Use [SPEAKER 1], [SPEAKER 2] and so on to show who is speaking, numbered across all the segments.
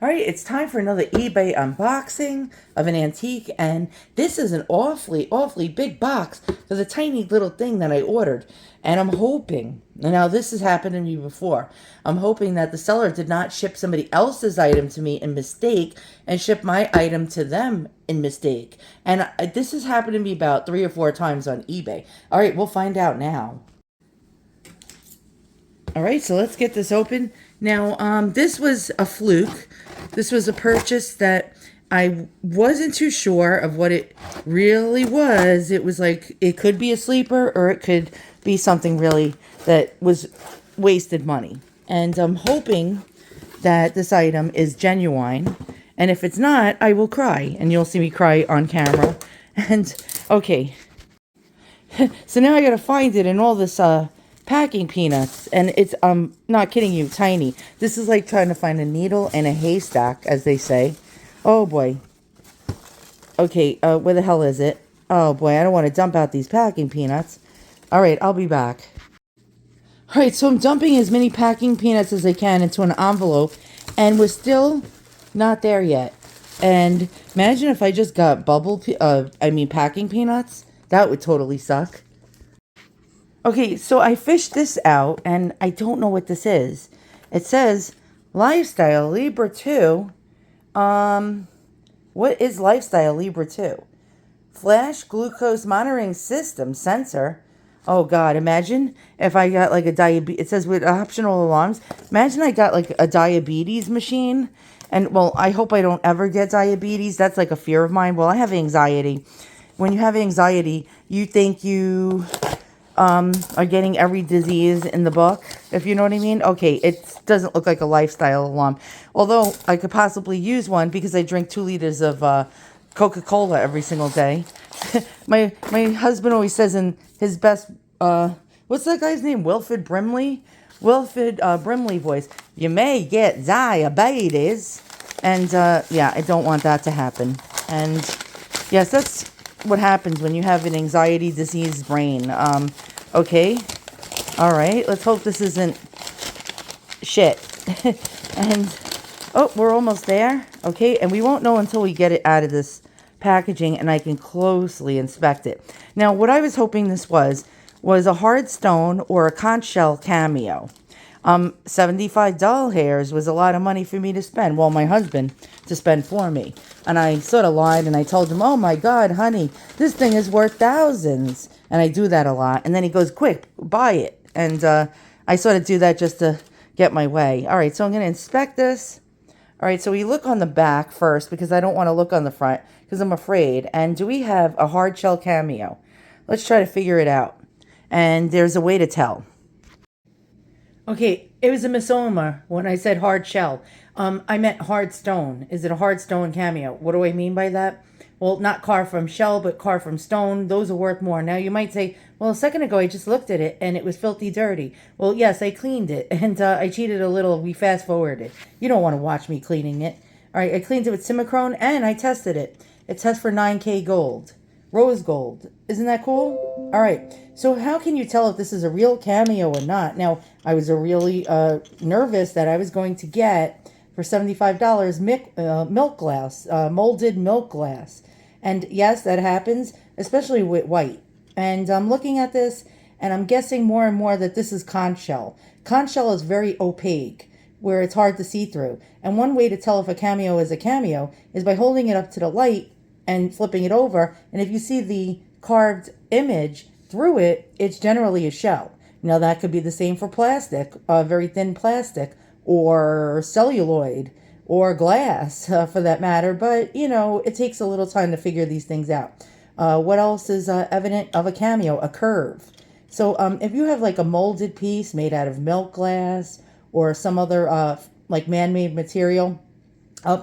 [SPEAKER 1] All right, it's time for another eBay unboxing of an antique, and this is an awfully big box for the tiny little thing that I ordered. And I'm hoping, now this has happened to me before, I'm hoping that the seller did not ship somebody else's item to me in mistake and ship my item to them in mistake. And this has happened to me about 3 or 4 times on eBay. All right, we'll find out now. All right, so let's get this open. Now, this was a fluke. This was a purchase that I wasn't too sure of what it really was. It was like, it could be a sleeper or it could be something really that was wasted money. And I'm hoping that this item is genuine. And if it's not, I will cry. And you'll see me cry on camera. And, okay. So now I gotta find it in all this, packing peanuts, and it's not kidding you, tiny. This is like trying to find a needle in a haystack, as they say. Oh boy. Okay, where the hell is it? Oh boy, I don't want to dump out these packing peanuts. All right, I'll be back. All right, so I'm dumping as many packing peanuts as I can into an envelope, and we're still not there yet. And imagine if I just got packing peanuts. That would totally suck. Okay, so I fished this out, and I don't know what this is. It says Lifestyle Libra 2. What is Lifestyle Libra 2? Flash glucose monitoring system sensor. Oh God, imagine if I got like a diabetes. It says with optional alarms. Imagine I got like a diabetes machine. And well, I hope I don't ever get diabetes. That's like a fear of mine. Well, I have anxiety. When you have anxiety, you think you are getting every disease in the book, if you know what I mean. Okay, it doesn't look like a lifestyle alarm. Although I could possibly use one because I drink 2 liters of Coca-Cola every single day. my husband always says in his best, what's that guy's name? Wilford Brimley? Wilford Brimley voice. You may get diabetes. And yeah, I don't want that to happen. And yes, that's what happens when you have an anxiety diseased brain. Okay. All right. Let's hope this isn't shit. And, oh, we're almost there. Okay. And we won't know until we get it out of this packaging and I can closely inspect it. Now, what I was hoping this was a hard stone or a conch shell cameo. 75 doll hairs was a lot of money for me to spend. Well, my husband to spend for me. And I sort of lied and I told him, oh my God, honey, this thing is worth thousands. And I do that a lot. And then he goes, quick, buy it. And I sort of do that just to get my way. All right, so I'm going to inspect this. All right, so we look on the back first because I don't want to look on the front because I'm afraid. And do we have a hard shell cameo? Let's try to figure it out. And there's a way to tell. Okay, it was a misnomer when I said hard shell. I meant hard stone. Is it a hard stone cameo? What do I mean by that? Well, not carved from shell, but carved from stone. Those are worth more. Now, you might say, well, a second ago, I just looked at it, and it was filthy dirty. Well, yes, I cleaned it, and I cheated a little. We fast-forwarded. You don't want to watch me cleaning it. All right, I cleaned it with Simicrone, and I tested it. It tests for 9K gold. Rose gold. Isn't that cool? All right. So how can you tell if this is a real cameo or not? Now, I was really nervous that I was going to get, for $75, milk glass, molded milk glass. And yes, that happens, especially with white. And I'm looking at this, and I'm guessing more and more that this is conch shell. Conch shell is very opaque, where it's hard to see through. And one way to tell if a cameo is a cameo is by holding it up to the light and flipping it over. And if you see the carved image through it, it's generally a shell. Now, that could be the same for plastic, very thin plastic, or celluloid, or glass, for that matter. But, you know, it takes a little time to figure these things out. What else is evident of a cameo? A curve. So if you have like a molded piece made out of milk glass or some other like man-made material,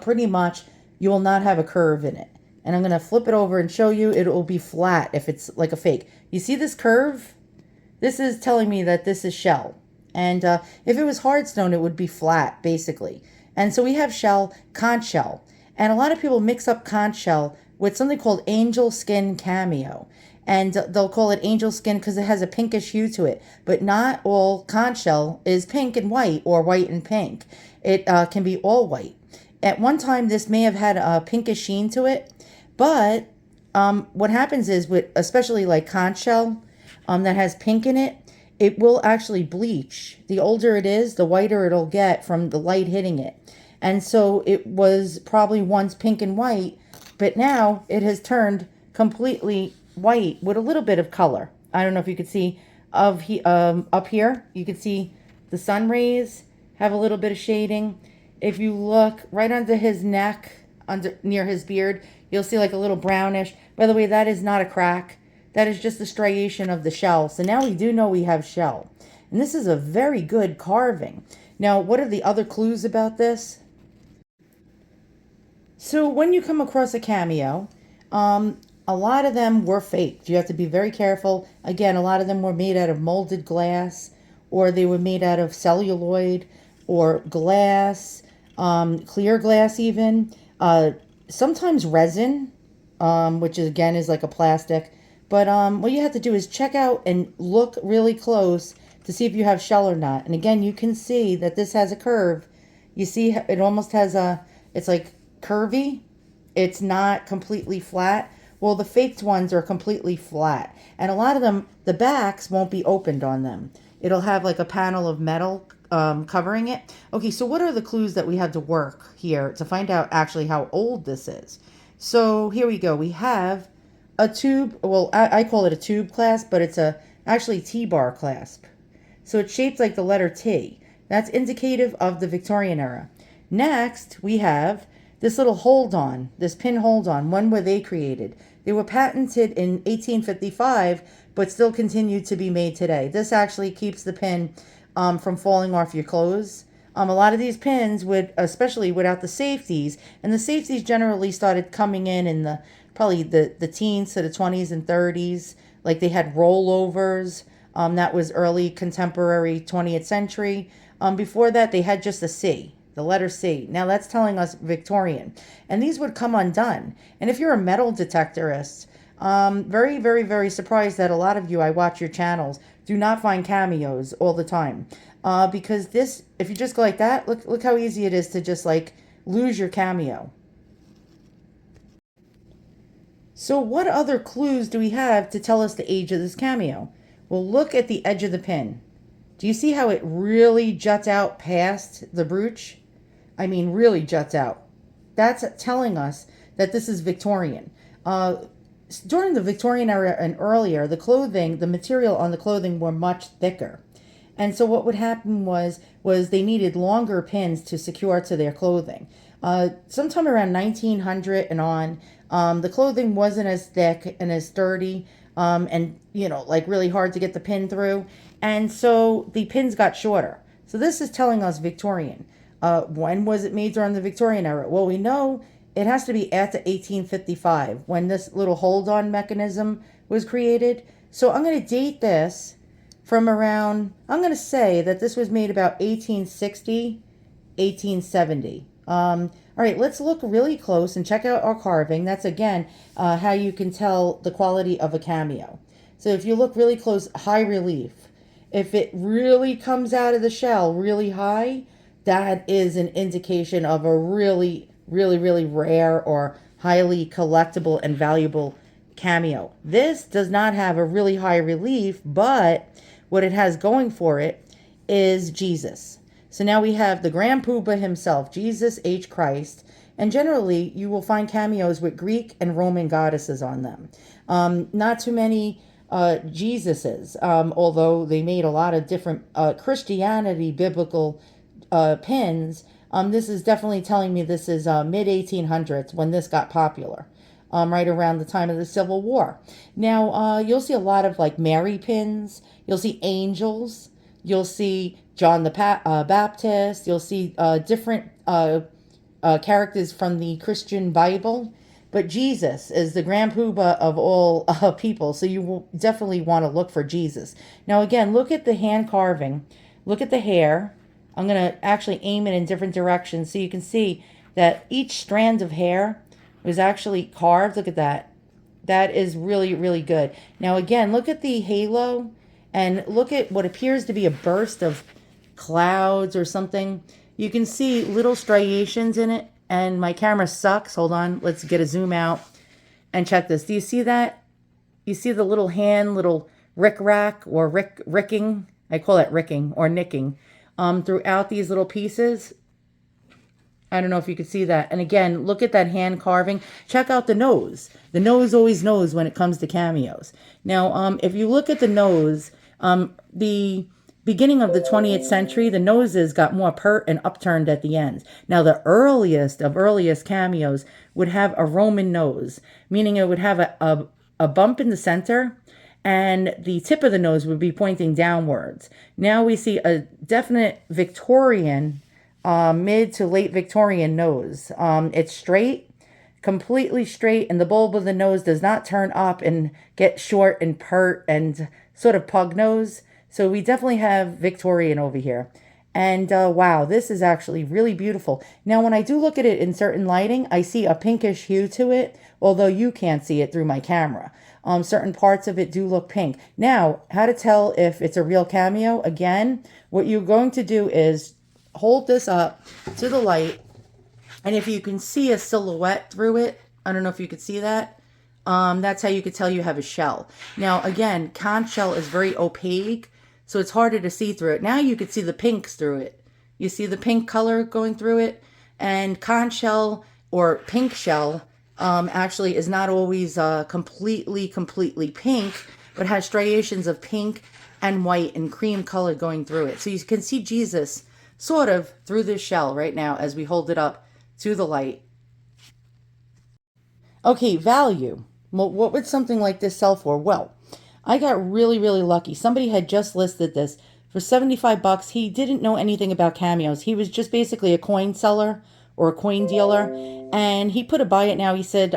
[SPEAKER 1] pretty much you will not have a curve in it. And I'm going to flip it over and show you. It will be flat if it's like a fake. You see this curve? This is telling me that this is shell. And if it was hard stone, it would be flat, basically. And so we have shell, conch shell. And a lot of people mix up conch shell with something called angel skin cameo. And they'll call it angel skin because it has a pinkish hue to it. But not all conch shell is pink and white or white and pink. It can be all white. At one time, this may have had a pinkish sheen to it, but what happens is, with especially like conch shell that has pink in it, it will actually bleach. The older it is, the whiter it'll get from the light hitting it. And so it was probably once pink and white, but now it has turned completely white with a little bit of color. I don't know if you could see up here, you can see the sun rays have a little bit of shading. If you look right under his neck, near his beard, you'll see like a little brownish. By the way, that is not a crack. That is just the striation of the shell. So now we do know we have shell. And this is a very good carving. Now, what are the other clues about this? So when you come across a cameo, a lot of them were faked. You have to be very careful. Again, a lot of them were made out of molded glass, or they were made out of celluloid or glass, clear glass even. Sometimes resin, which is, again, is like a plastic. But what you have to do is check out and look really close to see if you have shell or not. And again, you can see that this has a curve. You see it almost has it's like curvy. It's not completely flat. Well, the faked ones are completely flat. And a lot of them, the backs won't be opened on them. It'll have like a panel of metal covering it. Okay, so what are the clues that we have to work here to find out actually how old this is? So here we go. We have a tube. Well, I call it a tube clasp, but it's actually T-bar clasp. So it's shaped like the letter T. That's indicative of the Victorian era. Next, we have this little hold-on, this pin hold-on. When were they created? They were patented in 1855, but still continue to be made today. This actually keeps the pin from falling off your clothes. A lot of these pins would, especially without the safeties, and the safeties generally started coming in probably the teens to the 20s and 30s. Like they had rollovers. That was early contemporary 20th century. Before that, they had just a C, the letter C. Now that's telling us Victorian. And these would come undone. And if you're a metal detectorist, very, very, very surprised that a lot of you, I watch your channels, do not find cameos all the time. Because this, if you just go like that, look how easy it is to just like lose your cameo. So what other clues do we have to tell us the age of this cameo? Well, look at the edge of the pin. Do you see how it really juts out past the brooch? I mean, really juts out. That's telling us that this is Victorian. During the Victorian era and earlier, the material on the clothing were much thicker. And so what would happen was they needed longer pins to secure to their clothing. Sometime around 1900 and on, the clothing wasn't as thick and as sturdy, and, like really hard to get the pin through. And so the pins got shorter. So this is telling us Victorian. When was it made during the Victorian era? Well, we know it has to be after 1855 when this little hold-on mechanism was created. So I'm going to date this from around, I'm going to say that this was made about 1860, 1870. All right, let's look really close and check out our carving. That's, again, how you can tell the quality of a cameo. So if you look really close, high relief. If it really comes out of the shell really high, that is an indication of a really, really, really rare or highly collectible and valuable cameo. This does not have a really high relief, but what it has going for it is Jesus. So now we have the Grand Poobah himself, Jesus H. Christ, and generally you will find cameos with Greek and Roman goddesses on them. Not too many Jesuses, although they made a lot of different Christianity biblical pins. This is definitely telling me this is mid-1800s when this got popular, right around the time of the Civil War. Now, you'll see a lot of like Mary pins. You'll see angels. You'll see John the Baptist. You'll see different characters from the Christian Bible. But Jesus is the Grand Poobah of all people, so you will definitely want to look for Jesus. Now, again, look at the hand carving. Look at the hair. I'm going to actually aim it in different directions so you can see that each strand of hair was actually carved. Look at that. That is really, really good. Now, again, look at the halo and look at what appears to be a burst of clouds or something. You can see little striations in it. And my camera sucks. Hold on. Let's get a zoom out and check this. Do you see that? You see the little hand, little rick-rack or ricking? I call it ricking or nicking throughout these little pieces. I don't know if you could see that. And again, look at that hand carving. Check out the nose. The nose always knows when it comes to cameos. Now, if you look at the nose, the beginning of the 20th century, the noses got more pert and upturned at the ends. Now, the earliest of earliest cameos would have a Roman nose, meaning it would have a bump in the center, and the tip of the nose would be pointing downwards. Now we see a definite Victorian, mid to late Victorian nose. It's straight, completely straight, and the bulb of the nose does not turn up and get short and pert and sort of pug nose. So we definitely have Victorian over here. And wow, this is actually really beautiful. Now, when I do look at it in certain lighting, I see a pinkish hue to it, although you can't see it through my camera. Certain parts of it do look pink. Now, how to tell if it's a real cameo? Again, what you're going to do is hold this up to the light, and if you can see a silhouette through it, I don't know if you could see that, that's how you could tell you have a shell. Now, again, conch shell is very opaque, so it's harder to see through it. Now you could see the pinks through it. You see the pink color going through it? And conch shell or pink shell actually is not always completely pink, but has striations of pink and white and cream color going through it. So you can see Jesus sort of through this shell right now as we hold it up to the light. Okay, value. Well, what would something like this sell for? Well, I got really lucky. Somebody had just listed this for 75 bucks. He didn't know anything about cameos. He was just basically a coin seller or a coin dealer. And he put a buy it now. He said,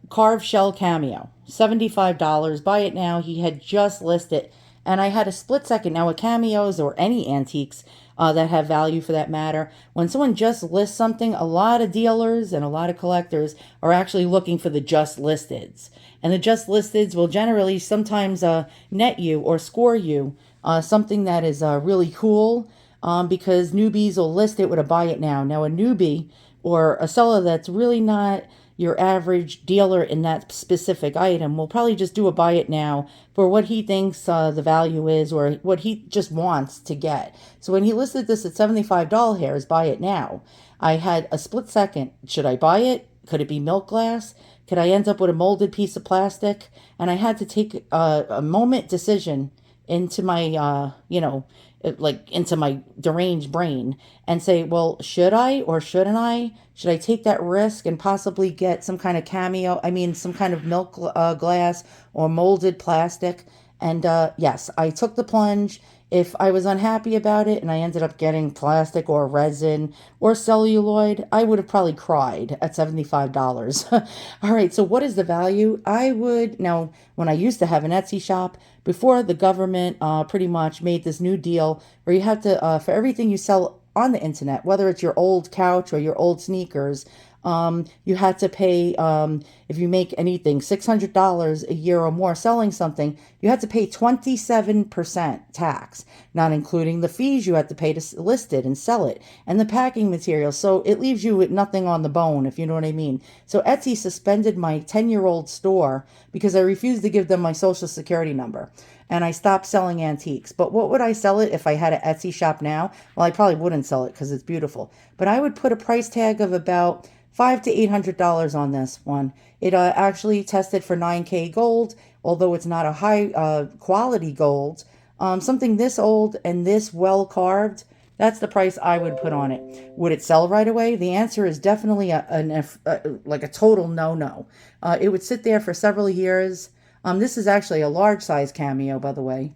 [SPEAKER 1] carved shell cameo, $75. Buy it now. He had just listed. And I had a split second. Now with cameos or any antiques that have value for that matter, when someone just lists something, a lot of dealers and a lot of collectors are actually looking for the just listeds. And the just listeds will generally sometimes net you or score you something that is really cool because newbies will list it with a buy it now. Now a newbie or a seller that's really not your average dealer in that specific item will probably just do a buy it now for what he thinks the value is or what he just wants to get. So when he listed this at $75 hairs, buy it now, I had a split second. Should I buy it? Could it be milk glass? Could I end up with a molded piece of plastic? And I had to take a moment decision into my, into my deranged brain and say, well, should I or shouldn't I? Should I take that risk and possibly get some kind of cameo? I mean, some kind of milk glass or molded plastic? And yes, I took the plunge. If I was unhappy about it and I ended up getting plastic or resin or celluloid, I would have probably cried at $75. All right, so what is the value? Now, when I used to have an Etsy shop, before the government pretty much made this new deal where you have to, for everything you sell on the internet, whether it's your old couch or your old sneakers, you had to pay, if you make anything, $600 a year or more selling something, you had to pay 27% tax, not including the fees you had to pay to list it and sell it, and the packing materials. So it leaves you with nothing on the bone, if you know what I mean. So Etsy suspended my 10-year-old store because I refused to give them my social security number. And I stopped selling antiques. But what would I sell it if I had an Etsy shop now? Well, I probably wouldn't sell it because it's beautiful. But I would put a price tag of about $500 to $800 on this one. It actually tested for 9K gold, although it's not a high quality gold. Something this old and this well carved, that's the price I would put on it. Would it sell right away? The answer is definitely like a total no. It would sit there for several years. This is actually a large size cameo, by the way.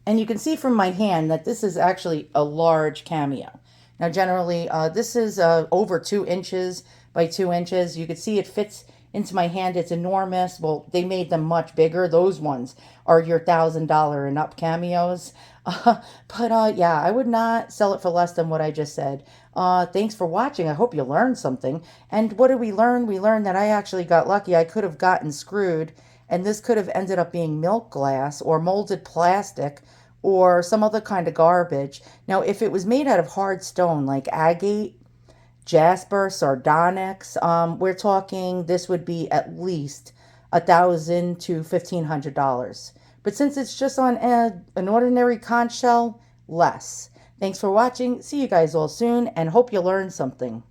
[SPEAKER 1] And you can see from my hand that this is actually a large cameo. Now, generally, this is over 2 inches by 2 inches. You can see it fits into my hand. It's enormous. Well, they made them much bigger. Those ones are your $1,000 and up cameos. Yeah, I would not sell it for less than what I just said. Thanks for watching. I hope you learned something. And what did we learn? We learned that I actually got lucky. I could have gotten screwed, and this could have ended up being milk glass or molded plastic or some other kind of garbage. Now, if it was made out of hard stone like agate, jasper, sardonyx, we're talking this would be at least $1,000 to $1,500. But since it's just on an ordinary conch shell, less. Thanks for watching. See you guys all soon and hope you learned something.